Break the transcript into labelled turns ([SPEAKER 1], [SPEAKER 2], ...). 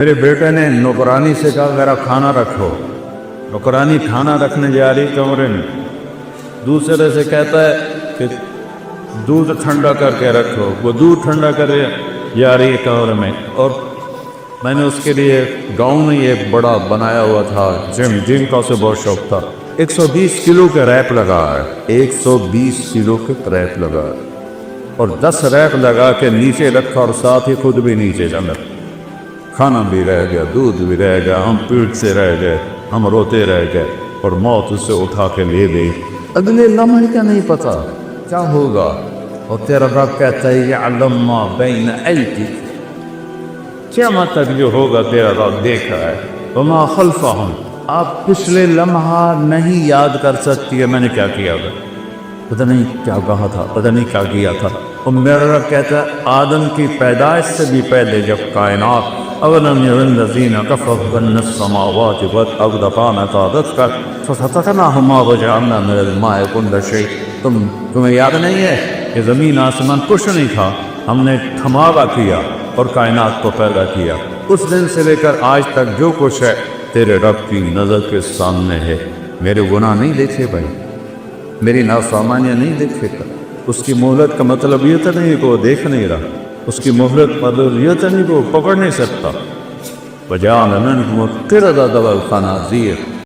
[SPEAKER 1] میرے بیٹے نے نوکرانی سے کہا میرا کھانا رکھو، نوکرانی کھانا رکھنے جا رہی کمرے میں، دوسرے سے کہتا ہے کہ دودھ ٹھنڈا کر کے رکھو، وہ دودھ ٹھنڈا کر جا رہی ہے کمرے میں۔ اور میں نے اس کے لیے گاؤں میں ایک بڑا بنایا ہوا تھا جم کا، اسے بہت شوق تھا۔ 120 کلو کے ریپ لگا ہے، 120 کلو کے ریپ لگا ہے، اور 10 ریپ لگا کے نیچے رکھا، اور ساتھ ہی خود بھی نیچے جمع۔ کھانا بھی رہ گیا، دودھ بھی رہ گیا، ہم پیٹ سے رہ گئے، ہم روتے رہ گئے، اور موت اسے اٹھا کے لے گئی۔ اگلے لمحے کا نہیں پتا کیا ہوگا، اور تیرا رب کہتا ہے یعلم ما بین ایدی، قیامت تک جو ہوگا تیرا رب دیکھ رہا ہے۔ وما خلفہم، آپ پچھلے لمحہ نہیں یاد کر سکتی ہے میں نے کیا کیا تھا، پتہ نہیں کیا کہا تھا، پتہ نہیں کیا کیا تھا۔ اور میرا رب کہتا ہے آدم کی پیدائش سے بھی پہلے جب کائنات اولم ير الذین کفروا ان السماوات والارض كانتا رتقا ففتقناهما وجعلنا من الماء كل شيء، تمہیں یاد نہیں ہے کہ زمین آسمان کچھ نہیں تھا، ہم نے دھماکہ کیا اور کائنات کو پیدا کیا۔ اس دن سے لے کر آج تک جو کچھ ہے تیرے رب کی نظر کے سامنے ہے۔ میرے گناہ نہیں دیکھے بھائی، میری نافرمانیاں نہیں دیکھے گا۔ اس کی مہلت کا مطلب یہ تو نہیں کہ وہ دیکھ نہیں رہا، اس کی مہلت مطلب یہ تو نہیں کہ وہ پکڑ نہیں سکتا۔ وَجَعَلَ مِنْهُمُ الْقِرَدَةَ وَالْخَنَازِيرَ،